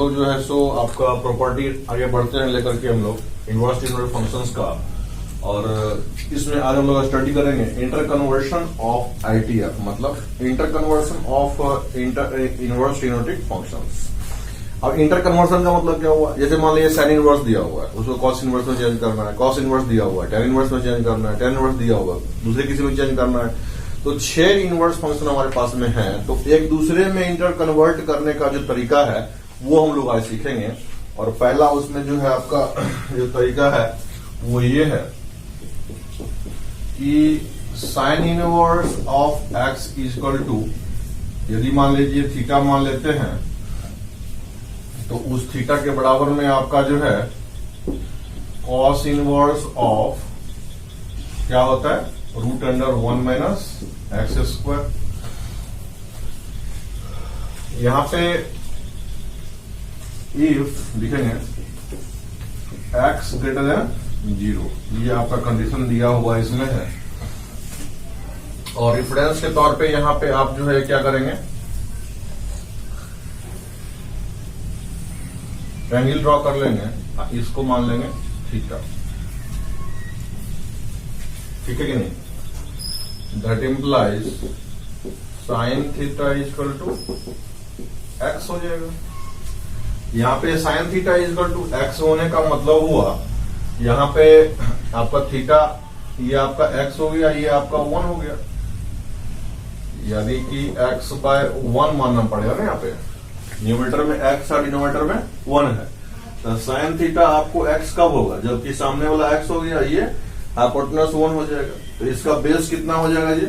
लोग जो है सो आपका प्रॉपर्टी आगे बढ़ते हैं लेकर के हम लोग इनवर्स यूनिट फंक्शंस का। और इसमें आज हम लोग स्टडी करेंगे इंटर कन्वर्शन ऑफ आईटीएफ, मतलब inter conversion of inverse unit functions. अब इंटर कन्वर्शन का मतलब क्या हुआ, जैसे मान लीजिए साइन इनवर्स दिया हुआ है, उसको कॉस इनवर्स में चेंज करना है, कॉस इनवर्स दिया हुआ है, टेन इनवर्स में चेंज करना है, टेन इनवर्स दिया हुआ है, दूसरे किसी में चेंज करना है। तो 6 इनवर्स फंक्शन हमारे पास में है, तो एक दूसरे में इंटर कन्वर्ट करने का जो तरीका है वो हम लोग आज सीखेंगे। और पहला उसमें जो है आपका जो तरीका है वो ये है कि sine inverse of x equal to, यदि मान लीजिए थीटा मान लेते हैं, तो उस थीटा के बराबर में आपका जो है कॉस इनवर्स ऑफ क्या होता है, root under 1 minus x square. यहां पे इफ लिखेंगे एक्स ग्रेटर देन 0, ये आपका कंडीशन दिया हुआ इसमें है। और रेफरेंस के तौर पे यहां पे आप जो है क्या करेंगे, ट्रायंगल ड्रॉ कर लेंगे, इसको मान लेंगे थीटा, ठीक है कि नहीं। That implies sine theta equal to x हो जाएगा। यहां पे sine theta equal to x होने का मतलब हुआ यहां पे आपका थीटा, ये आपका एक्स हो गया, ये आपका 1 हो गया, यानी कि एक्स बाय 1 मानना पड़ेगा ना। यहाँ पे न्यूमरेटर में एक्स और डिनोमिनेटर में 1 है, तो साइन थीटा आपको एक्स कब होगा, जबकि सामने वाला एक्स हो गया, ये हाइपोटेनस 1 हो जाएगा। तो इसका बेस कितना हो जाएगा जी,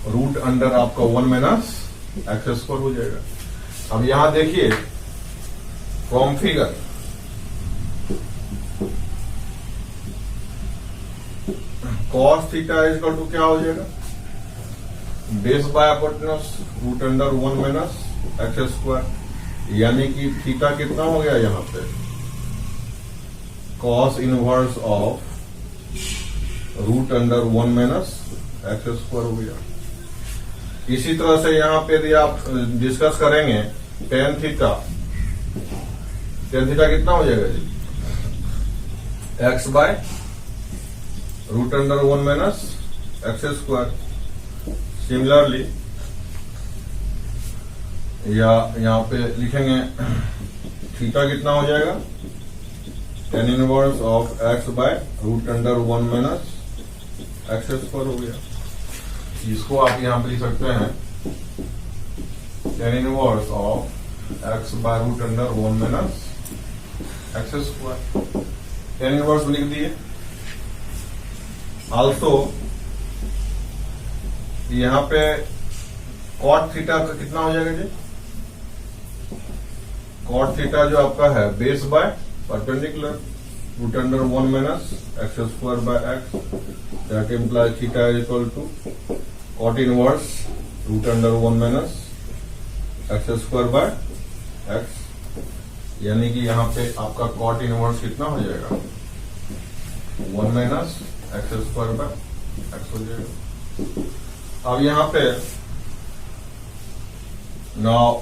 रूट अंडर आपका 1 माइनस एक्स स्क्वायर हो जाएगा। अब यहां देखिए from figure, cos theta equal to क्या हो जाएगा, base by hypotenuse root under 1 minus x square, यानी कि थीटा कितना हो गया यहां पे, cos inverse of root under 1 minus x square हो गया। इसी तरह से यहां पे यदि आप डिस्कस करेंगे टेन थीटा कितना हो जाएगा जी, x by root under 1 minus x square. Similarly या यहां पे लिखेंगे थीटा कितना हो जाएगा, tan inverse of x by root under 1 minus x square हो गया। इसको आप यहां पे लिख सकते हैं tan inverse of x by root under 1 minus x square, tan inverse लिख दिए। आल्सो यहां पे कॉट थीटा का कितना हो जाएगा जी, कॉट थीटा जो आपका है base by perpendicular root under 1 minus x square by x, that implies theta equal to cot inverse root under 1 minus x square by x, यानी कि यहां पे आपका कॉट इनवर्स कितना हो जाएगा, 1 minus x square by x हो जाएगा। अब यहां पे नाउ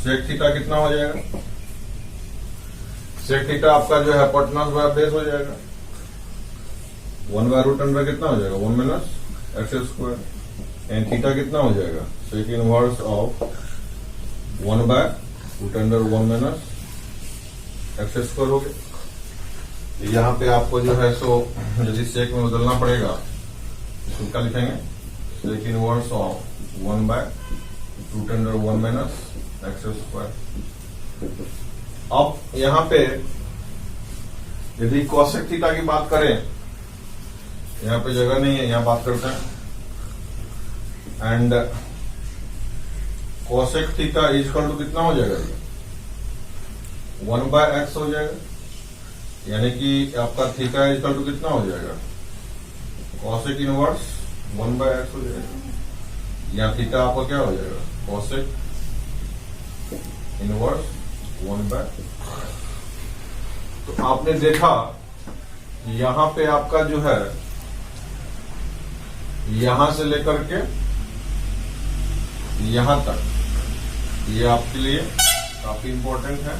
सेक थीटा कितना हो जाएगा, सेक थीटा आपका जो है हाइपोटेनस बाय बेस हो जाएगा, 1 बाय रूट अंडर कितना हो जाएगा 1 minus x square, and theta कितना हो जाएगा sec inverse of 1 by root under 1 minus x square हो गया। यहां पे आपको जो है सो यदि सेक में बदलना पड़ेगा, इसको क्या लिखेंगे, sec inverse of 1 by root under 1 minus x square. अब यहां पे यदि कॉसेक थीटा की बात करें, यहां पे जगह नहीं है, यहां बात करते हैं, and cosec theta equal to कितना हो जाएगा, 1 बाय एक्स हो जाएगा, यानी कि आपका थीटा इक्वल टू कितना हो जाएगा, कॉसेक इनवर्स 1 बाय एक्स हो जाएगा। या थीटा आपका क्या हो जाएगा, कॉसेक इनवर्स 1 बाय। तो आपने देखा यहां पे आपका जो है यहां से लेकर के यहां तक ये आपके लिए काफी इंपॉर्टेंट है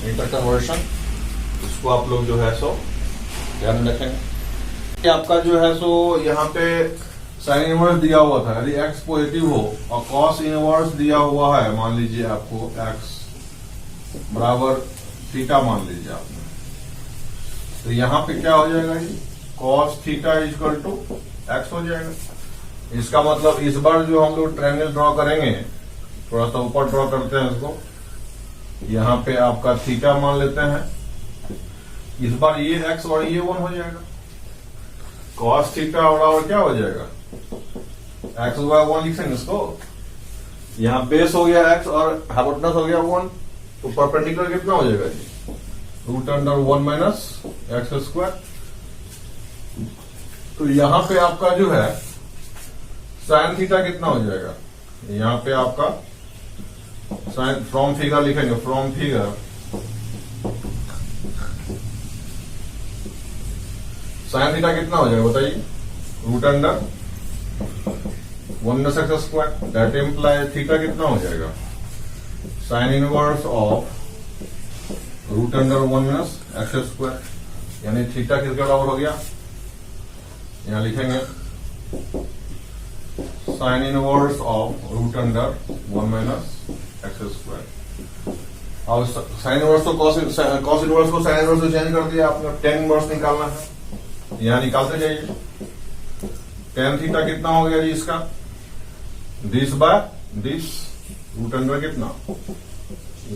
इंटर कन्वर्शन, इसको आप लोग जो है सो ध्यान रखेंगे। आपका जो है सो यहाँ पे साइन इनवर्स दिया हुआ था, यदि x पॉजिटिव हो और कॉस इनवर्स दिया हुआ है, मान लीजिए आपको x बराबर थीटा मान लीजिए आपने, तो यहाँ पे क्या हो जाएगा जी, cos theta equal to x हो जाएगा। इसका मतलब इस बार जो हम लोग ट्रायंगल ड्रॉ करेंगे, थोड़ा सा ऊपर ड्रॉ करते हैं इसको, यहाँ पे आपका थीटा मान लेते हैं, इस बार ये x और ये 1 हो जाएगा, कॉस थीटा और क्या हो जाएगा, x बाय 1 लिखेंगे इसको, यहाँ बेस हो गया x और हाइपोटेनस हो गया 1, तो परपेंडिकुलर कितना हो जाएगा जी, √1 माइनस एक्स स्क्वायर। तो यहाँ पे आपका जो है साइन थीटा कितना हो जाएगा, यहाँ पे आपका साइन फ्रॉम फिगर लिखेंगे, फ्रॉम फिगर साइन थीटा कितना हो जाएगा बताइए, √1 x square, that imply theta कितना हो जाएगा, sine inverse of √1 x square, यानी थीटा किसके बराबर हो गया, यहां लिखेंगे sign inverse of √1 x square. और साइन इनवर्स तो कॉस इनवर्स को साइन इनवर्स से चेंज कर दिया आपने, टेन इनवर्स निकालना है, यहां निकालते जाइए। टेन थीटा कितना हो गया जी इसका, दिस बाय दिस, √1 कितना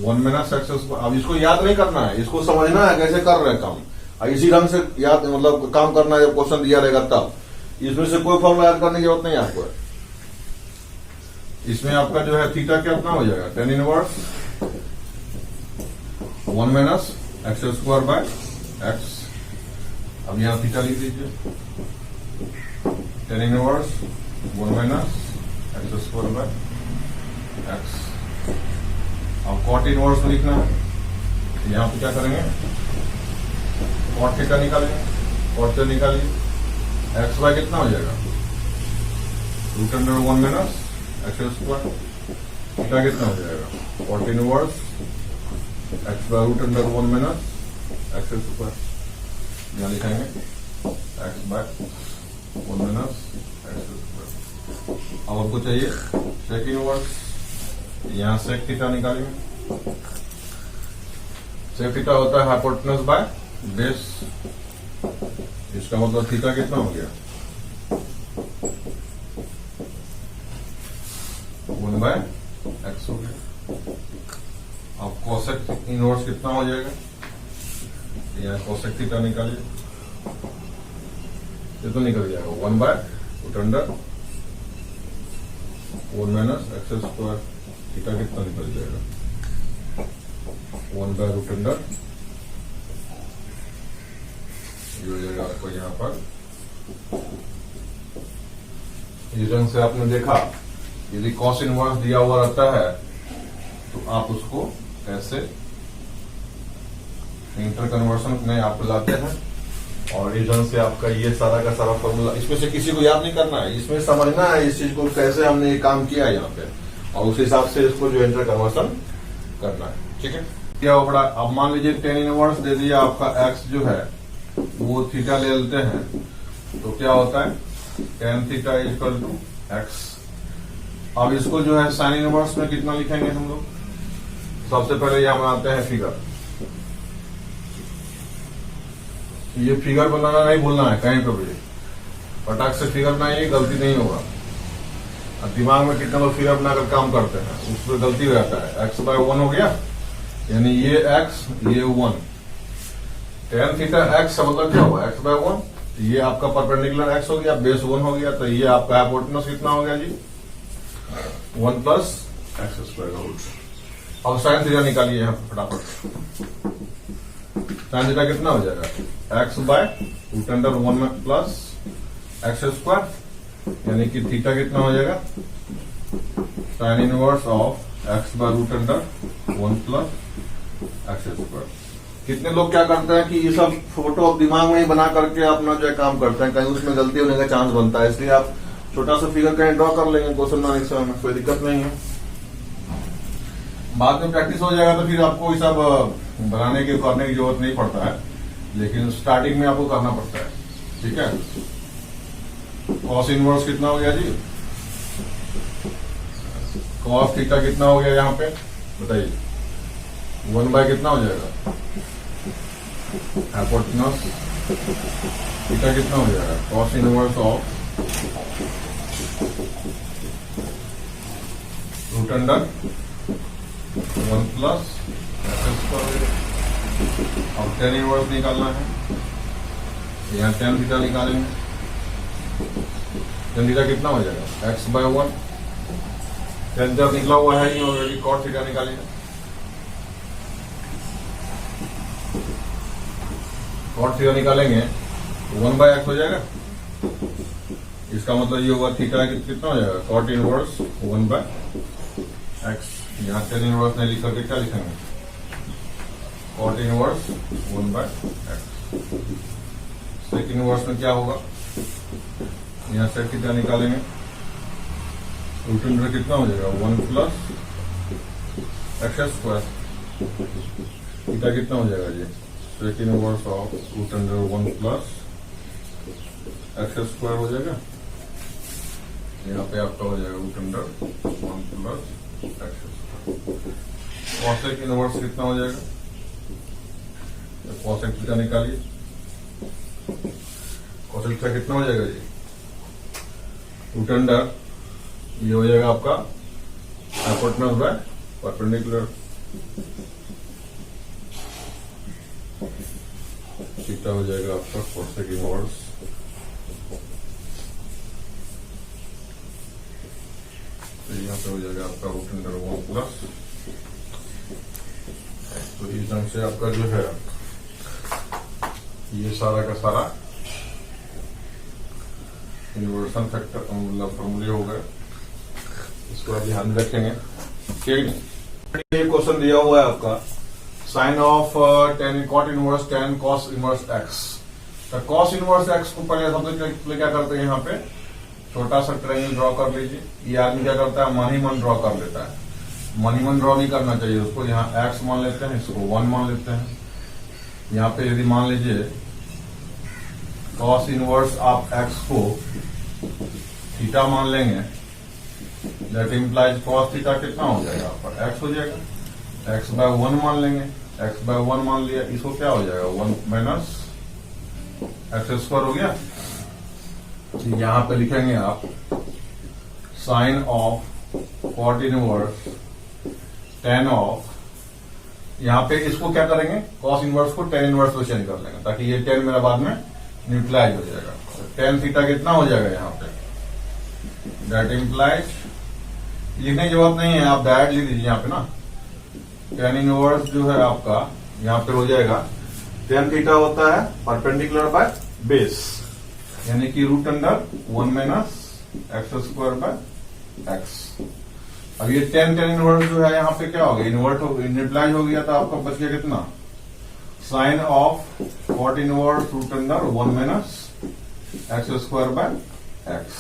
1 माइनस एक्स स्क्वायर। अब इसको याद नहीं करना है, इसको समझना है कैसे कर रहे हैं काम, और इसी ढंग से याद मतलब काम करना है, जब क्वेश्चन दिया रहेगा तब। इसमें से कोई फॉर्मूला याद करने की जरूरत नहीं है आपको। इसमें आपका जो है थीटा कितना हो जाएगा, tan inverse 1 minus x square by x. अब यहां थीटा लिख दीजिए, ten inverse 1 minus x square by x. अब कॉट इनवर्स में लिखना है, यहां पे क्या करेंगे, कॉट थीटा निकालेंगे, कॉट से निकालिए, एक्स बाय कितना हो जाएगा, √1 माइनस एक्स स्क्वायर, थीटा कितना हो जाएगा, cot inverse x by √1 minus x square, यहां लिखेंगे x by 1 minus x square. अब आपको चाहिए सेक इनवर्स, यहां सेक थीटा निकालेंगे, सेक थीटा होता है हाइपोटेनस बाय बेस, इसका मतलब थीटा कितना हो गया, 1 बाय एक्स हो गया। अब कोसेक इनवर्स कितना हो जाएगा, यहां कोसेक थीटा निकालिए, ये तो निकल जाएगा 1 by √1 minus x square, theta कितना निकल जाएगा, 1 बाय √, ये हो जाएगा आपको यहाँ पर। इस ढंग से आपने देखा, यदि कॉस इनवर्स दिया हुआ रहता है तो आप उसको कैसे इंटर कन्वर्शन में आप लाते हैं, और इस ढंग से आपका ये सारा का सारा फॉर्मूला, इसमें से किसी को याद नहीं करना है, इसमें समझना है इस चीज को कैसे हमने ये काम किया है यहाँ पे, और उस हिसाब से इसको जो इंटर कन्वर्शन करना है। ठीक है, क्या हो बड़ा। अब मान लीजिए टेन इनवर्स दे दिया आपका, एक्स जो है वो थीटा ले लेते हैं, तो क्या होता है, tan theta equal to x. अब इसको जो है साइन इनवर्स में कितना लिखेंगे हम लोग, सबसे पहले यहां बनाते हैं फिगर। ये फिगर बनाना नहीं भूलना है कहीं पर भी, फटाक से फिगर बनाइए, गलती नहीं होगा। दिमाग में कितने लोग फिगर बनाकर काम करते हैं, उसमें गलती हो जाता है। एक्स बाय 1 हो गया, यानी ये एक्स ये 1, टेन थीटा एक्स मतलब क्या हुआ, एक्स बाय 1, ये आपका परपेंडिकुलर एक्स हो गया, बेस 1 हो गया, तो ये आपका हाइपोटेनस कितना हो गया जी, 1 प्लस एक्स स्क्वायर। अब साइन थीटा निकालिए यहाँ फटाफट, साइन थीटा कितना हो जाएगा, x by √1 plus x square, यानी कि थीटा कितना हो जाएगा, sine inverse of x by √1 plus x square. कितने लोग क्या करते हैं कि ये सब फोटो दिमाग में ही बना करके अपना जो है काम करते हैं, कहीं उसमें गलती होने का चांस बनता है, इसलिए आप छोटा सा फिगर कहीं ड्रॉ कर लेंगे क्वेश्चन बनाने के समय में, कोई दिक्कत नहीं है। बाद में प्रैक्टिस हो जाएगा तो फिर आपको ये सब बनाने के करने की जरूरत नहीं पड़ता है, लेकिन स्टार्टिंग में आपको करना पड़ता है। ठीक है, कॉस इनवर्स कितना हो गया जी? कॉस थीटा कितना हो गया यहाँ पे बताइए? 1 बाय कितना हो जाएगा? हाइपोटेनस थीटा कितना हो जाएगा? Cos inverse of root under 1 plus अब टेन इनवर्स निकालना है, यहाँ टेन थीटा निकालेंगे। टेन थीटा कितना हो जाएगा? x bye 1। टेन जब निकला हुआ है ये ऑलरेडी, कॉट थीटा निकालेंगे। कॉट थीटा निकालेंगे 1 बाय x हो जाएगा। इसका मतलब ये होगा थीटा कितना हो जाएगा? Cot inverse 1 by x। यहाँ टेन इनवर्स नहीं लिख करके क्या लिखेंगे? Cot inverse 1 by x। Sec inverse में क्या होगा? यहाँ सेक थीटा निकालेंगे, रूट अंडर कितना हो जाएगा? 1 प्लस एक्स स्क्वायर। थीटा कितना हो जाएगा जी? Sec inverse of root under 1 plus x square हो जाएगा। यहाँ पे आपका हो जाएगा root under 1 plus x square. Cosec inverse कितना हो जाएगा? तो कॉसेक थीटा निकालिए। कॉसेक थीटा कितना हो जाएगा जी? रूट अंडर ये हो जाएगा आपका हाइपोटेनस बाय परपेंडिकुलर। थीटा हो जाएगा आपका कॉसेक इनवर्स तो यहाँ पे हो जाएगा आपका रूट अंडर 1 प्लस। तो इस ढंग से आपका जो है ये सारा का सारा इन्वर्सन फैक्टर मतलब फॉर्मूले हो गए। इसको आप ध्यान में रखेंगे। ये क्वेश्चन दिया हुआ है आपका sine of tan cot inverse tan cos inverse x. तो कॉस इनवर्स एक्स को पहले सबसे पहले क्या करते हैं? यहाँ पे छोटा सा ट्रायंगल ड्रॉ कर लीजिए। ये आदमी क्या करता है? मन ही मन ड्रॉ कर लेता है। मन ही मन ड्रॉ नहीं करना चाहिए उसको। यहाँ एक्स मान लेते हैं, इसको 1 मान लेते हैं। यहाँ पे यदि मान लीजिए कॉस इनवर्स आप एक्स को थीटा मान लेंगे, दैट इम्प्लाइज कॉस थीटा कितना हो जाएगा? पर एक्स हो जाएगा। एक्स बाय 1 मान लेंगे, एक्स बाय 1 मान लिया, इसको क्या हो जाएगा? 1 माइनस एक्स स्क्वायर हो गया। यहां पे लिखेंगे आप sine of cot inverse tan of, यहां पे इसको क्या करेंगे? कॉस इनवर्स को टेन इनवर्स में चेंज कर लेंगे ताकि ये टेन मेरा बाद में न्यूट्रलाइज हो जाएगा। तो टेन थीटा कितना हो जाएगा यहाँ पे? दैट इम्प्लाइज, लिखने की जरूरत नहीं है, आप डायरेक्ट लिख दीजिए यहाँ पे ना। टेन इनवर्स जो है आपका यहाँ पे हो जाएगा टेन थीटा होता है परपेंडिकुलर बाय बेस, यानी कि root under 1 minus x square by x. अब ये टेन इनवर्स जो है यहाँ पे क्या हो गया? इन्वर्ट हो न्यूट्रलाइज हो गया। तो आपका बच गया कितना? Sine of cot inverse root under 1 minus x square by x.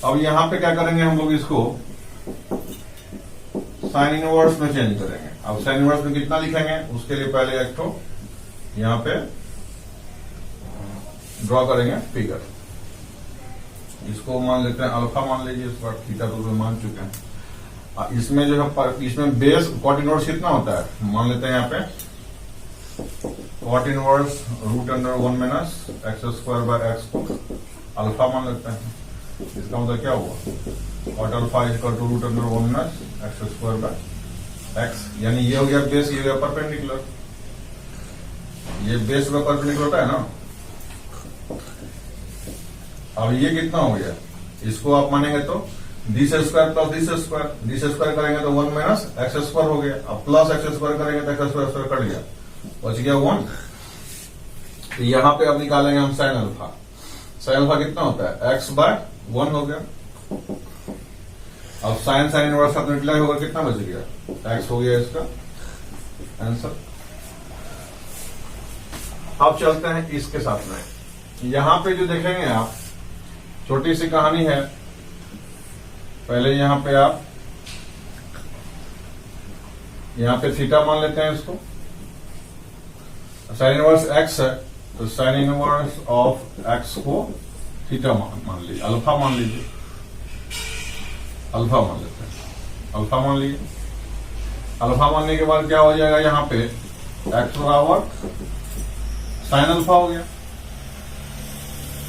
अब यहां पे क्या करेंगे हम लोग? इसको साइन इनवर्स में चेंज करेंगे। अब साइन इनवर्स में कितना लिखेंगे? उसके लिए पहले एक तो यहां पे ड्रॉ करेंगे फिगर। इसको मान लेते हैं अल्फा मान लीजिए, इस बार थीटा तो मान चुके हैं। इसमें जो है इसमें बेस कॉट इनवर्स कितना होता है? मान लेते हैं यहाँ पे cot inverse root under 1 minus x square by x को अल्फा मान लेते हैं। इसका मतलब क्या हुआ? Cot alpha is equal to root under 1 minus x square by x, यानी ये हो गया बेस, ये हो गया परपेंडिकुलर। ये बेस में परपेंडिकुलर होता है ना। अब ये कितना हो गया? इसको आप मानेंगे तो D square plus d square, d square करेंगे तो 1 माइनस एक्स स्क्वायर हो गया। अब प्लस एक्स स्क्वायर करेंगे तो एक्स स्क्वायर कट गया, बच गया 1। तो यहां पे अब निकालेंगे हम साइन अल्फा। साइन अल्फा कितना होता है? एक्स बाय 1 हो गया। अब साइन साइन इनवर्स साथ न्यूट्रलाइज होकर कितना बच गया? एक्स हो गया इसका आंसर। अब चलते हैं इसके साथ में। यहां पे जो देखेंगे आप, छोटी सी कहानी है। पहले यहां पे आप यहाँ पे थीटा मान लेते हैं इसको। साइन इनवर्स एक्स है तो साइन इनवर्स ऑफ एक्स को थीटा मान लीजिए, अल्फा मान लीजिए, अल्फा मान लेते हैं, अल्फा मान लीजिए। अल्फा मानने के बाद क्या हो जाएगा, यहाँ पे एक्स बराबर साइन अल्फा हो गया,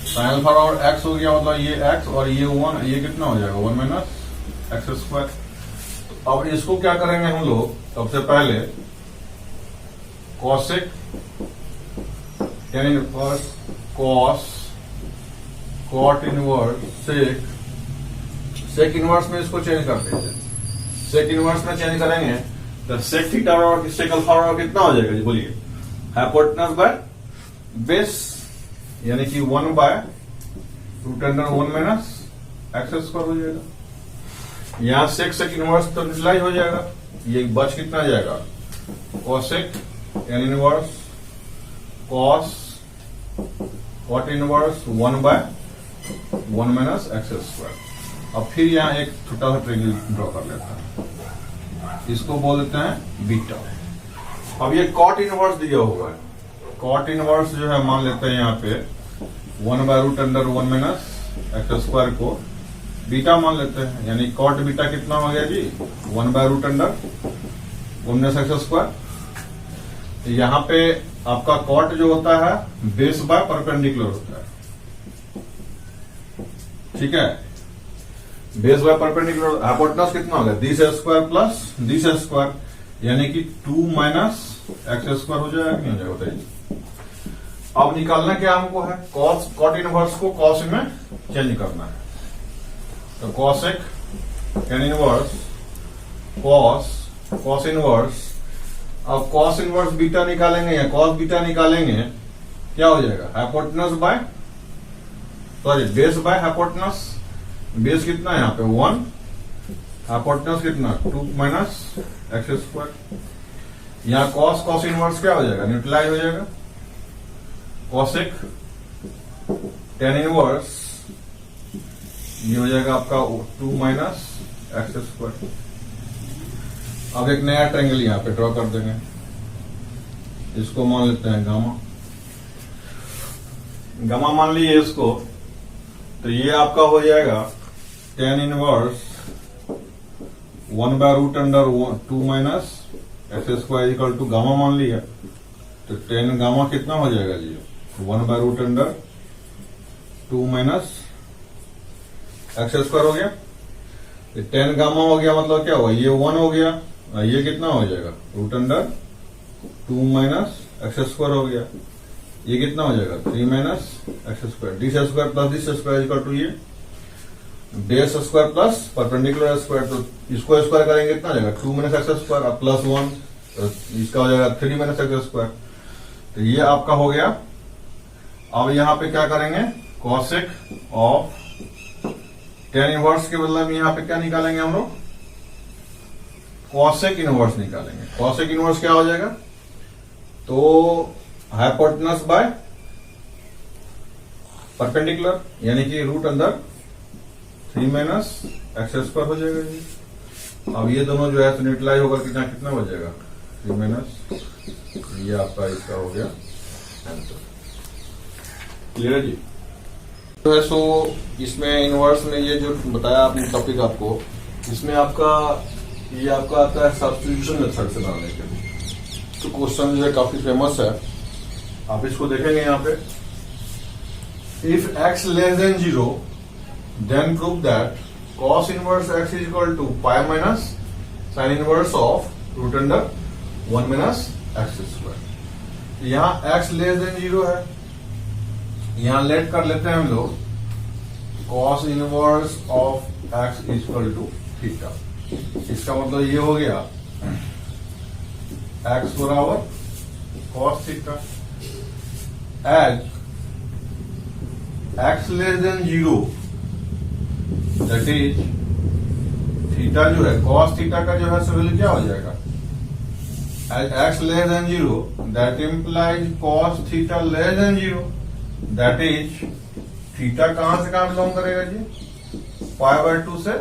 साइन अल्फा बराबर एक्स हो गया, मतलब ये एक्स और ये 1, ये कितना हो जाएगा 1 माइनस एक्स स्क्वायर। अब इसको क्या करेंगे हम लोग, सबसे पहले कॉसेक यानी cos cot inverse sec inverse में इसको चेंज कर दीजिए। सेक इनवर्स में चेंज करेंगे तो सेक थीटा बराबर सेक अल्फा बराबर कितना हो जाएगा जी, बोलिए, हाइपोटेनस बाय बेस यानी कि 1 by root under 1 minus x square हो जाएगा। यहां सेक इनवर्स तो यूटिलाइज हो जाएगा, ये बच कितना जाएगा कॉसेक यानी inverse cos cot inverse 1 by 1 minus x square. अब फिर यहां एक छोटा सा ट्रेंगल ड्रॉ कर लेते हैं, इसको बोल देते हैं बीटा। अब ये कॉट इनवर्स दिया हुआ है, कॉट इनवर्स जो है मान लेते हैं यहाँ पे 1 by root under 1 minus x square को बीटा मान लेते हैं, यानी कॉट बीटा कितना हो गया जी 1 by root under 1 minus x square. यहाँ पे आपका कॉट जो होता है बेस बाय परपेंडिकुलर होता है, ठीक है, बेस बाय परपेंडिकुलर। हाइपोटेनस कितना हो गया this square plus this square, यानी कि 2 माइनस एक्स स्क्वायर हो जाएगा, नहीं हो जाएगा बताइए। अब निकालना क्या हमको है, कॉस कॉट इनवर्स को कॉस में चेंज करना है, तो कॉसेक यानी इनवर्स कॉस इनवर्स। अब कॉस इनवर्स बीटा निकालेंगे या कॉस बीटा निकालेंगे, क्या हो जाएगा hypotenuse by sorry base by hypotenuse. Base कितना है यहाँ पे 1, हाइपोटेनस कितना 2 माइनस एक्स स्क्वायर। यहाँ कॉस इनवर्स क्या हो जाएगा न्यूट्रलाइज हो जाएगा, कॉसेक टेन इनवर्स ये हो जाएगा आपका 2 माइनस एक्स स्क्वायर। अब एक नया ट्रायंगल यहाँ पे ड्रॉ कर देंगे, इसको मान लेते हैं गामा। गामा मान लीजिए इसको, तो ये आपका हो जाएगा tan inverse 1 by root under 2 minus x square equal to gamma मान लिया, तो टेन गामा कितना हो जाएगा जी 1 by root under 2 minus x square हो गया। 10 गामा हो गया, मतलब क्या हुआ ये 1 हो गया, ये कितना हो जाएगा root under 2 minus x square हो गया, ये कितना हो जाएगा 3 minus x square. D square plus d square equal to ये base square plus perpendicular square, तो इसको स्क्वायर करेंगे कितना हो जाएगा 2 माइनस एक्स स्क्वायर प्लस 1, तो इसका हो जाएगा 3 माइनस एक्स स्क्वायर। तो ये आपका हो गया। अब यहां पे क्या करेंगे कॉसेक ऑफ टेन इनवर्स के बदले में यहां पे क्या निकालेंगे हम लोग कॉसेक इनवर्स निकालेंगे। कॉसेक इनवर्स क्या हो जाएगा, तो हाइपोटेनस बाय परपेंडिकुलर यानी कि रूट अंदर 3 माइनस एक्स स्क्वायर हो जाएगा जी। अब ये दोनों जो है तो न्यूट्रलाइज होकर कितना हो जाएगा 3 माइनस, ये आपका इसका हो गया आंसर। क्लियर है जी। तो है सो इसमें इनवर्स में ये जो बताया आपने टॉपिक आपको, इसमें आपका ये आपका आता है सब्स्टिट्यूशन मेथड से डालने के लिए। तो क्वेश्चन जो है काफी फेमस है, आप इसको देखेंगे यहाँ पे, if x less than 0 then prove that cos inverse x is equal to pi minus sine inverse of root under 1 minus x square. यहाँ x लेस देन 0 है, यहां लेट कर लेते हैं हम लोग cos inverse of x is equal to theta. इसका मतलब ये हो गया x बराबर cos theta as x less than 0 that is theta जो है cos थीटा का जो है सो वैल्यू क्या हो जाएगा as x less than 0 that implies cos theta less than 0 that is theta कहां से कहां बिलोंग करेगा जी पाई बाय 2 से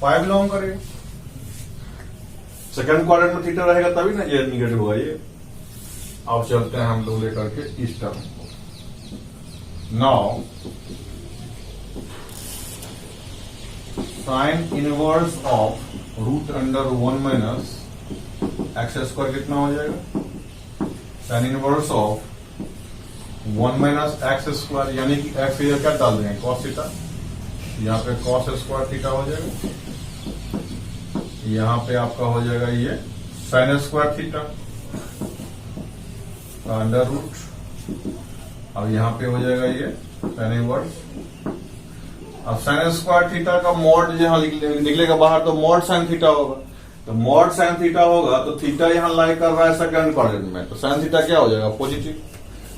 पाई बिलोंग करेगा। सेकंड क्वाड्रेंट में थीटा रहेगा तभी ना ये निगेटिव होगा ये। अब चलते हैं हम लोग लेकर के इस टर्म को। Now sine inverse of root under 1 minus x square कितना हो जाएगा? Sine inverse of 1 minus x square, यानी कि एक्स क्या डाल देंगे कॉस थीटा, यहाँ पे कॉस स्क्वायर थीटा हो जाएगा, यहाँ पे आपका हो जाएगा ये sine square theta under root, अब यहाँ पे हो जाएगा ये साइन इनवर्स। अब साइन स्क्वायर थीटा का मॉड जहां निकलेगा बाहर तो मॉड साइन थीटा होगा, तो मॉड साइन थीटा होगा तो थीटा यहां लाई कर रहा है सेकंड क्वाड्रेंट में, तो साइन थीटा क्या हो जाएगा? पॉजिटिव।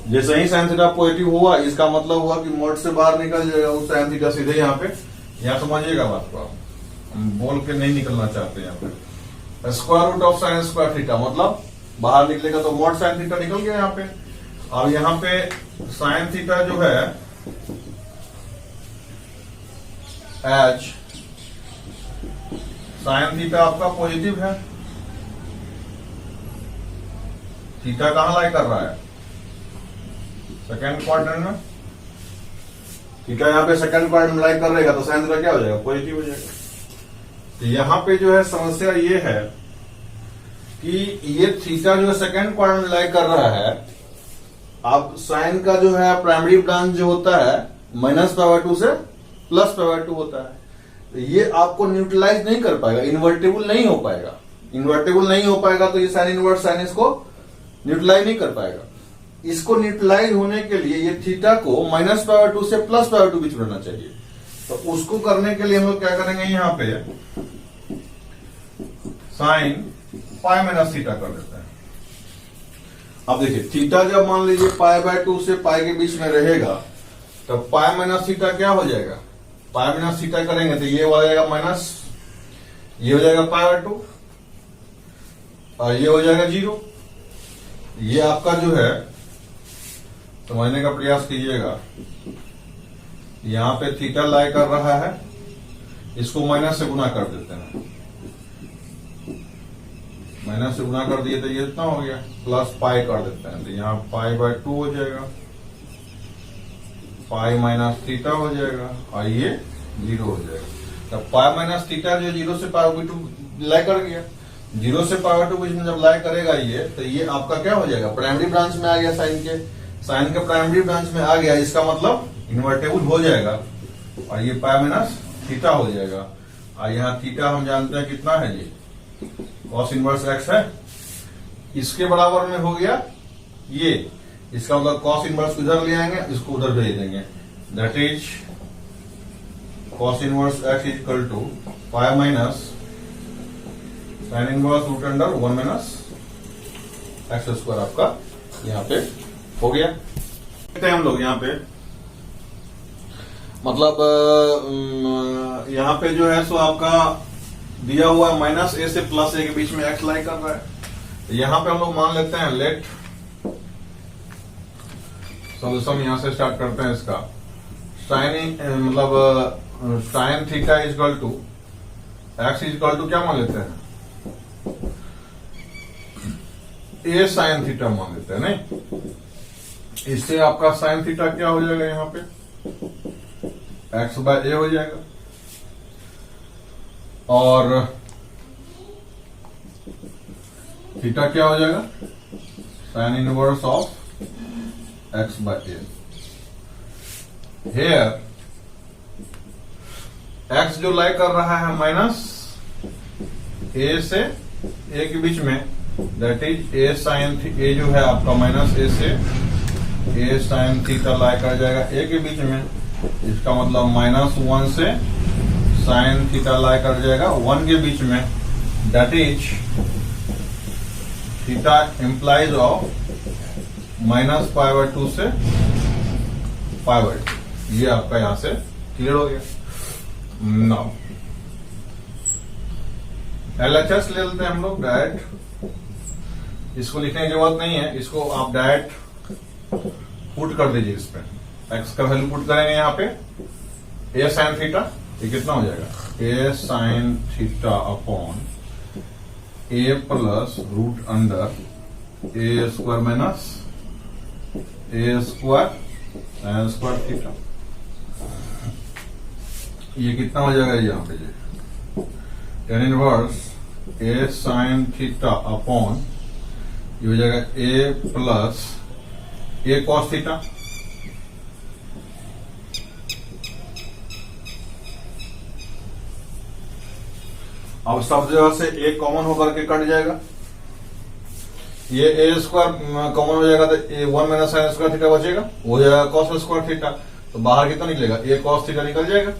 जैसे ही साइन थीटा पॉजिटिव हुआ इसका मतलब हुआ कि मॉड से बाहर निकल जाएगा वो साइन थीटा सीधे यहाँ पे, यहाँ समझिएगा बात को, हम बोल के नहीं निकलना चाहते यहाँ पे। Square root of sine square theta मतलब बाहर निकलेगा तो मॉड साइन थीटा निकल गया यहाँ पे। अब यहाँ पे साइन थीटा जो है एज साइन थीटा आपका पॉजिटिव है, थीटा कहां लाई कर रहा है? सेकेंड क्वाड्रेंट में। थीटा यहाँ पे सेकेंड क्वाड्रेंट में लाई कर रहेगा तो साइन थीटा क्या हो जाएगा? पॉजिटिव हो जाएगा। तो यहाँ पे जो है समस्या ये है कि ये थीटा जो है सेकेंड क्वाड्रेंट में लाई कर रहा है, अब साइन का जो है प्राइमरी ब्रांच जो होता है -π/2 से +π/2 होता है, तो ये आपको न्यूट्रलाइज नहीं कर पाएगा, इन्वर्टेबल नहीं हो पाएगा। इन्वर्टेबल नहीं हो पाएगा तो ये साइन इनवर्स साइन इसको न्यूट्रलाइज नहीं कर पाएगा। इसको न्यूट्रलाइज होने के लिए ये थीटा को -π/2 से +π/2 बीच में रहना चाहिए, तो उसको करने के लिए हम लोग क्या करेंगे? यहाँ पे साइन π - थीटा कर देते हैं। अब देखिए थीटा जब मान लीजिए π/2 से π के बीच में रहेगा तो π - थीटा क्या हो जाएगा? π - थीटा करेंगे तो ये हो जाएगा माइनस, ये हो जाएगा π/2 और ये हो जाएगा 0। ये आपका जो है समझने का प्रयास कीजिएगा, यहां पे थीटा लाई कर रहा है, इसको माइनस से गुना कर देते हैं, माइनस से गुना कर दिए तो ये इतना हो गया, प्लस पाई कर देते हैं तो यहाँ π/2 हो जाएगा, π - थीटा हो जाएगा और ये 0 हो जाएगा। तो π - थीटा जो 0 से π/2 लाई कर गया, 0 से π/2 बीच में जब लाई करेगा ये तो ये आपका क्या हो जाएगा? प्राइमरी ब्रांच में आ गया, साइन के प्राइमरी ब्रांच में आ गया, इसका मतलब इन्वर्टेबल हो जाएगा और ये π - थीटा हो जाएगा। और यहाँ थीटा हम जानते हैं कितना है, ये कॉस इनवर्स एक्स है, इसके बराबर में हो गया ये, इसका मतलब कॉस इनवर्स इधर ले आएंगे, इसको उधर भेज देंगे, that is cos inverse x equal to π - sine inverse root under 1 minus x square आपका यहाँ पे हो गया। देखते हैं हम लोग यहाँ पे, मतलब यहाँ पे जो है सो आपका दिया हुआ है -a से +a के बीच में x लाई कर रहा है। यहाँ पे हम लोग मान लेते हैं लेट सोल्यूशन, यहां से स्टार्ट करते हैं इसका। साइन मतलब sine theta equal to x equal to क्या मान लेते हैं? ए साइन थीटा मान लेते हैं, नहीं? इससे आपका साइन थीटा क्या हो जाएगा? यहाँ पे x/a हो जाएगा और थीटा क्या हो जाएगा? Sine inverse of x/a। Here x जो लाई कर रहा है -a से a के बीच में, that is a sine, a जो है आपका -a से a साइन थीटा लाई कर जाएगा a के बीच में, इसका मतलब -1 से साइन थीटा लाई कर जाएगा 1 के बीच में, that is theta implies of -π/2 से π/2। ये आपका यहां से क्लियर हो गया। नाउ LHS ले लेते हैं हम लोग डायरेक्ट, इसको लिखने की जरूरत नहीं है, इसको आप डायरेक्ट पुट कर दीजिए। इस पे एक्स का वैल्यू पुट करेंगे यहाँ पे a साइन थीटा, ये कितना हो जाएगा? a sine theta upon a plus root under a square minus a square sine square theta. ये कितना हो जाएगा यहाँ पे जी, tan inverse a sine theta upon ये हो जाएगा a plus a cos theta. अब सब जगह से ए कॉमन होकर के कट जाएगा, ये ए स्क्वायर कॉमन हो जाएगा तो a one minus sine square theta बचेगा, वो हो जाएगा कॉस स्क्वायर थीटा। तो बाहर कितना निकलेगा, ए कॉस थीटा निकल जाएगा।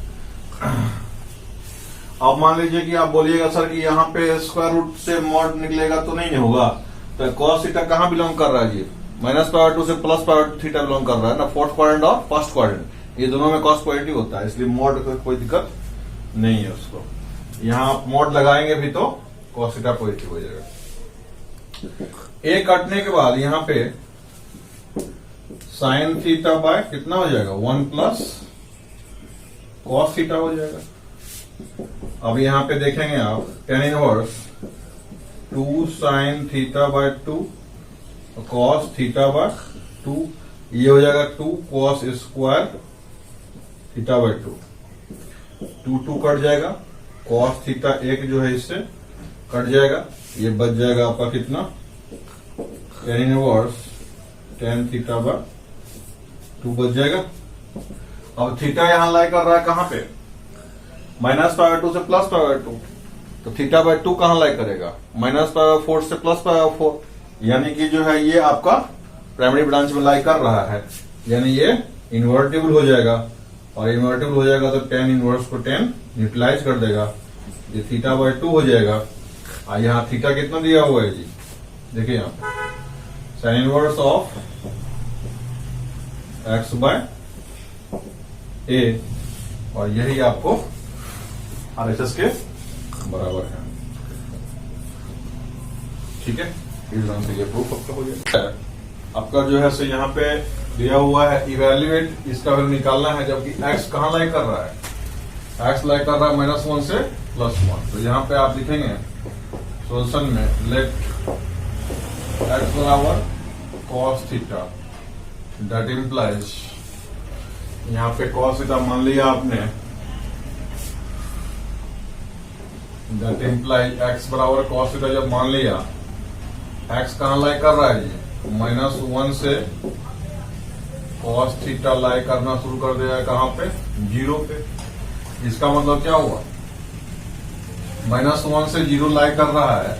अब मान लीजिए कि आप बोलिएगा सर कि यहाँ पे स्क्वायर रूट से मॉड निकलेगा तो नहीं होगा, तो कॉस थीटा कहाँ बिलोंग कर रहा है जी, माइनस पावर टू से प्लस पावर थीटा बिलोंग कर रहा है ना, फोर्थ क्वाड्रेंट और फर्स्ट क्वाड्रेंट, ये दोनों में कॉस पॉजिटिव होता है, इसलिए मॉड को कोई दिक्कत नहीं है उसको। यहाँ आप मॉड लगाएंगे भी तो कॉस थीटा पॉजिटिव हो जाएगा। ए कटने के बाद यहाँ पे साइन थीटा बाय कितना हो जाएगा, वन प्लस कॉस थीटा हो जाएगा। अब यहाँ पे देखेंगे आप tan inverse two sine theta by two cos theta by two, ये हो जाएगा two cos square theta by two, two two cut जाएगा, कॉस थीटा एक जो है इससे कट जाएगा, ये बच जाएगा आपका कितना, tan inverse tan theta by to बच जाएगा। अब थीटा यहां लाई कर रहा है कहां पे, माइनस पावर टू से प्लस पावर टू, तो थीटा बाय टू कहां लाई करेगा, माइनस पावर फोर से प्लस पावर फोर, यानी कि जो है ये आपका प्राइमरी ब्रांच में लाई कर रहा है, यानी ये इन्वर्टिबल हो जाएगा, और इन्वर्टिबल हो जाएगा तो टेन इनवर्स को टेन न्यूट्रलाइज कर देगा, ये थीटा बाय टू हो जाएगा। और यहाँ थीटा कितना दिया हुआ है जी, देखिए यहाँ sine inverse of x by a, और यही आपको आरएचएस के बराबर है। ठीक है, इस तरह से ये प्रूफ आपका हो जाएगा। आपका जो है सो यहाँ पे दिया हुआ है इवेल्युएट, इसका वैल्यू निकालना है, जबकि एक्स कहाँ लाई कर रहा है, एक्स लाई कर रहा है माइनस वन से प्लस वन। तो यहाँ पे आप लिखेंगे सोल्यूशन में लेट एक्स बराबर कॉस थीटा, दैट इम्प्लाइज, यहाँ पे कॉस थीटा मान लिया आपने, दैट इम्प्लाइज एक्स बराबर कॉस थीटा जब मान लिया, एक्स कहाँ लाई कर रहा है जी, माइनस वन से कॉस थीटा लाई करना शुरू कर दिया है कहां पे, जीरो पे। इसका मतलब क्या हुआ, माइनस वन से जीरो लाई कर रहा है,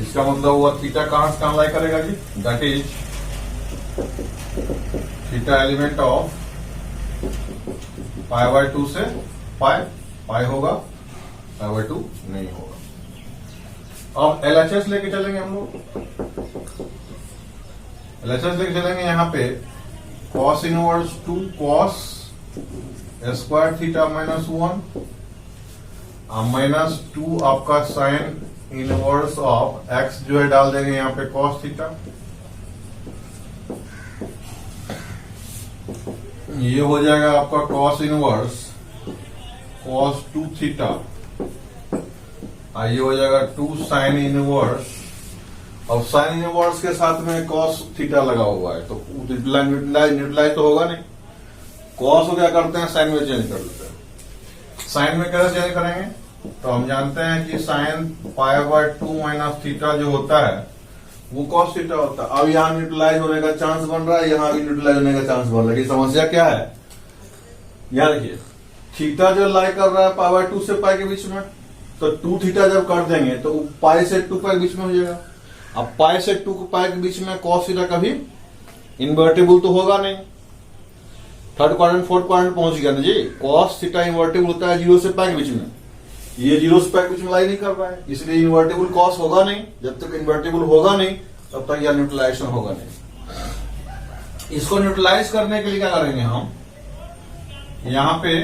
इसका मतलब हुआ थीटा कहां से कहां लाई करेगा जी, that is theta element of pi by two से पाई, पाई होगा पाई बाय टू नहीं होगा। अब एलएचएस लेके चलेंगे हम लोग, एलएचएस लेके चलेंगे यहाँ पे cos inverse two cos square theta minus one, minus two आपका साइन इनवर्स ऑफ एक्स जो है डाल देंगे यहाँ पे कॉस थीटा, ये हो जाएगा आपका cos inverse cos two theta, ये हो जाएगा टू साइन इनवर्स, और साइन इनवर्स के साथ में कॉस थीटा लगा हुआ है तो न्यूट्रलाइज तो होगा नहीं, कॉस को क्या करते हैं साइन में चेंज कर देते हैं। साइन में कैसे चेंज करेंगे, तो हम जानते हैं कि sine pi by to minus theta जो होता है वो कॉस थीटा होता है। अब यहाँ न्यूट्रलाइज होने का चांस बन रहा है, यहाँ भी न्यूट्रलाइज होने का चांस बन रहा है। समस्या क्या है, यहाँ देखिए थीटा जो लाई कर रहा है पाई बाय टू से पाई के बीच में, तो टू थीटा जब कर देंगे तो पाई से टू पाई के बीच में हो जाएगा। अब पाई से टू पाई के बीच में कॉस थीटा कभी इन्वर्टिबल तो होगा नहीं, थर्ड क्वाड्रेंट फोर्थ क्वाड्रेंट पहुंच गया ना जी, कॉस थीटा इन्वर्टिबल होता है जीरो से पाई के बीच में, ये जीरो से पाई के बीच में लाई नहीं कर रहा है, इसलिए इन्वर्टिबल कॉस होगा नहीं। जब तक इन्वर्टिबल होगा नहीं तब तक यह न्यूट्रलाइजेशन होगा नहीं। इसको न्यूट्रलाइज करने के लिए क्या करेंगे हम, यहां पे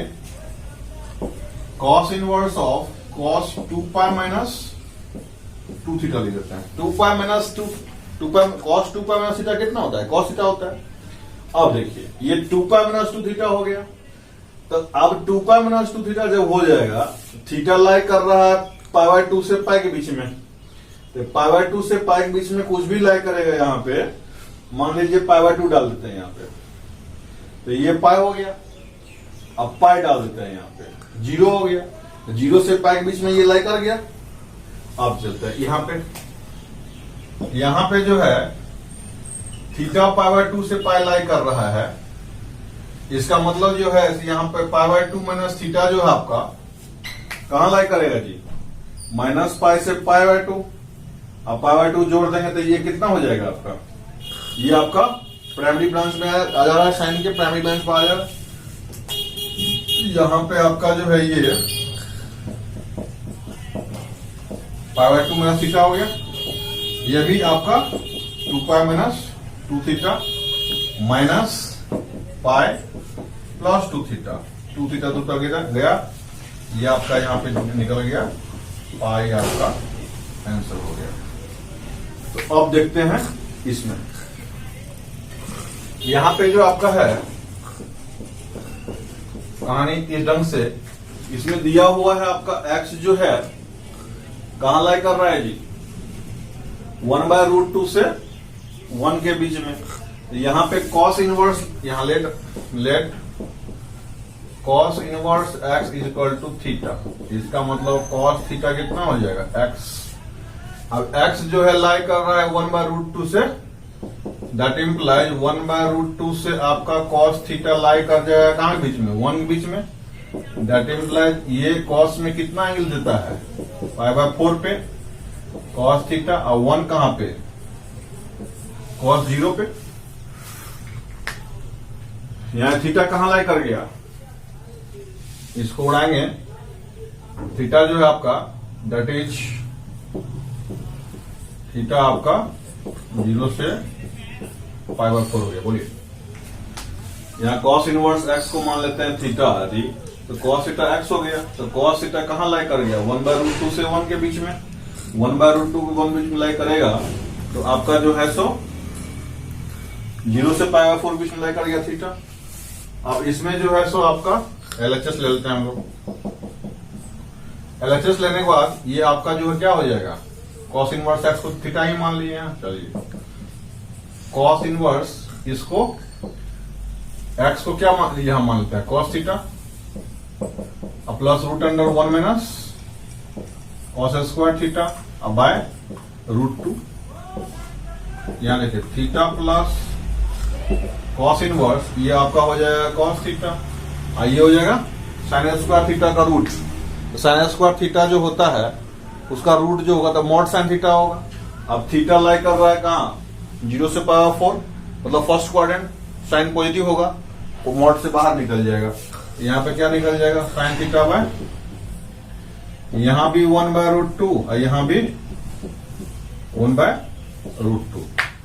cos inverse of cos two pi minus two theta लिख देते हैं, two pi minus two pi cos two pi minus theta कितना होता है, कॉस थीटा होता है। अब देखिए ये two pi minus two theta हो गया, तो अब two pi minus two theta जब हो जाएगा, थीटा लाई कर रहा है पाई बाय टू से पाई के बीच में, तो π/2 से पाई के बीच में कुछ भी लाई करेगा यहाँ पे, मान लीजिए π/2 डाल देते हैं यहाँ पे, तो ये पाई हो गया। अब पाई डाल देते हैं यहाँ पे, 0 हो गया। तो 0 से पाई के बीच में ये लाई कर गया। अब चलते हैं यहाँ पे जो है थीटा π/2 से पाई लाई कर रहा है। इसका मतलब जो है यहाँ पे π/2 माइनस थीटा जो है आपका कहां लाई करेगा जी, माइनस पाई से π/2। अब π/2 जोड़ देंगे तो ये कितना हो जाएगा आपका, ये आपका प्राइमरी ब्रांच में आ जा रहा है, साइन के प्राइमरी ब्रांच में आ जा रहा है। यहाँ पे आपका जो है ये π/2 माइनस थीटा हो गया। ये भी आपका 2π minus 2 theta minus pi plus 2 theta. 2 theta 2 तक गया, ये आपका यहाँ पे निकल गया, पाई आपका आंसर हो गया। तो अब देखते हैं इसमें, यहाँ पे जो आपका है कहानी इस ढंग से, इसमें दिया हुआ है आपका x जो है कहां लाई कर रहा है जी, 1/√2 से 1 के बीच में। तो यहाँ पे cos इनवर्स, यहाँ let cos inverse x is equal to theta. इसका मतलब cos थीटा कितना हो जाएगा, x। अब x जो है लाई कर रहा है 1/√2 से, दैट इम्प्लाइज 1/√2 से आपका cos थीटा लाई कर जाएगा कहां बीच में, 1 बीच में। दैट इम्प्लाइज ये cos में कितना एंगल देता है, π/4 पे cos थीटा, और 1 कहां पे, cos 0 पे। यहां थीटा कहां लाई कर गया, इसको उड़ाएंगे, थीटा जो है आपका दैट इज थीटा आपका 0 से π/4 हो गया। बोलिए, यहाँ cos इनवर्स x को मान लेते हैं थीटा आदि, तो cos थीटा x हो गया। तो cos थीटा कहां लाई कर गया, 1/√2 से 1 के बीच में। 1/√2 को 1 बीच में लाई करेगा तो आपका जो है सो 0 से π/4 बीच में लाई कर गया थीटा। अब इसमें जो है सो आपका LHS ले लेते हैं हम लोग। LHS लेने के बाद ये आपका जो है क्या हो जाएगा, cos इनवर्स x को थीटा ही मान लिए हैं। चलिए, cos इनवर्स इसको x को क्या यहां मान लेते हैं, cos थीटा, अब plus √1 minus cos square theta, अब बाय √2। यहां देखिए थीटा प्लस cos इनवर्स, ये आपका हो जाएगा cos थीटा, ये हो जाएगा साइन स्क्वायर थीटा का रूट। तो साइन स्क्वायर थीटा जो होता है उसका रूट जो होगा तो मॉड साइन थीटा होगा। अब थीटा लाई कर रहा है कहां, 0 से π/4, मतलब फर्स्ट क्वाड्रेंट, साइन पॉजिटिव होगा तो मॉड से बाहर निकल जाएगा। यहाँ पे क्या निकल जाएगा, साइन थीटा बाय, यहां भी 1/√2 और यहां भी 1/√2।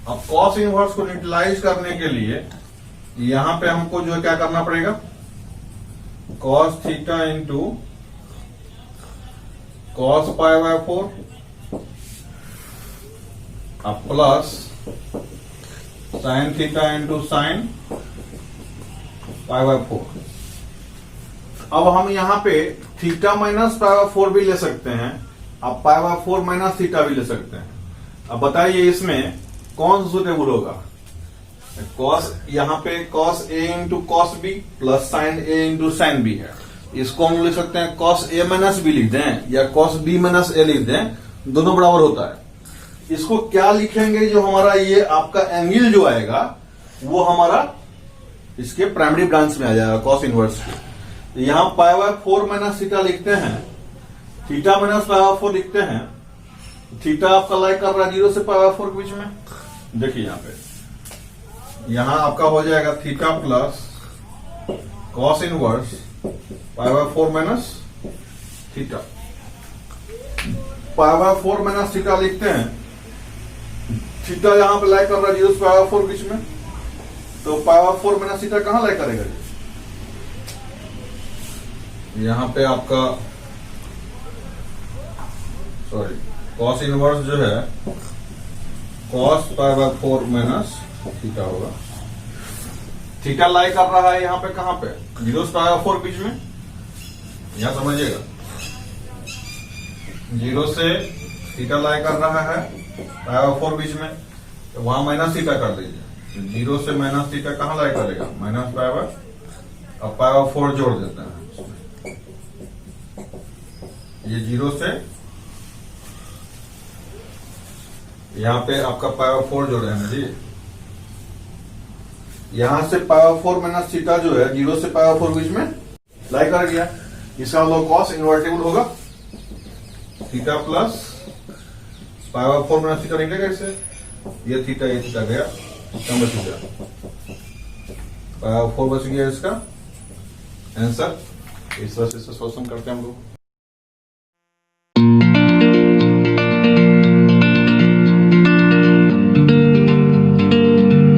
अब cos इनवर्स को न्यूट्रलाइज करने के लिए यहां पे हमको जो है क्या करना पड़ेगा, cos थीटा इंटू cos π/4 अब plus sine theta into sine π/4। अब हम यहां पे थीटा माइनस π/4 भी ले सकते हैं, अब π/4 माइनस थीटा भी ले सकते हैं। अब बताइए इसमें कौन सुटेबल होगा, cos, यहाँ पे cos a into cos b plus sign a into sine b है। इसको हम लिख सकते हैं cos a माइनस b लिख दें या cos b माइनस a लिख दें, दोनों बराबर होता है। इसको क्या लिखेंगे, जो हमारा ये आपका एंगल जो आएगा वो हमारा इसके प्राइमरी ब्रांच में आ जाएगा cos इनवर्स के। यहां π/4 माइनस थीटा लिखते हैं, थीटा माइनस π/4 लिखते हैं। थीटा आपका लाई कर रहा है 0 से π/4 के बीच में। देखिए यहाँ पे, यहां आपका हो जाएगा theta plus cos inverse π/4 minus theta. π/4 minus theta लिखते हैं, थीटा यहां पे लाई कर रहा है 0 से π/4 बीच में, तो π/4 माइनस थीटा कहां लाई करेगा, यहां पे आपका सॉरी cos इनवर्स जो है cos π/4 माइनस थीटा होगा। थीटा लाई कर रहा है यहां पे कहां पे, 0 से π/4 बीच में। यहां समझिएगा 0 से थीटा लाई कर रहा है पाई/4 बीच में, तो वहां माइनस थीटा कर दीजिए। तो 0 से माइनस थीटा कहां लाई करेगा, माइनस पाई/, अब पाई/4 जोड़ देते हैं। ये 0 से यहां पे आपका पाई/4 जोड़े हैं ना जी, यहां से पाई/4 माइनस थीटा जो है 0 से पाई/4 बीच में लाई कर गया। इसका मतलब कॉस इन्वर्टेबल होगा, थीटा प्लस पाई/4 माइनस थीटा निकलेगा इससे, ये थीटा गया, कम बच गया, पाई/4 बच गया इसका आंसर। इस तरह से सॉल्यूशन करते हैं हम लोग।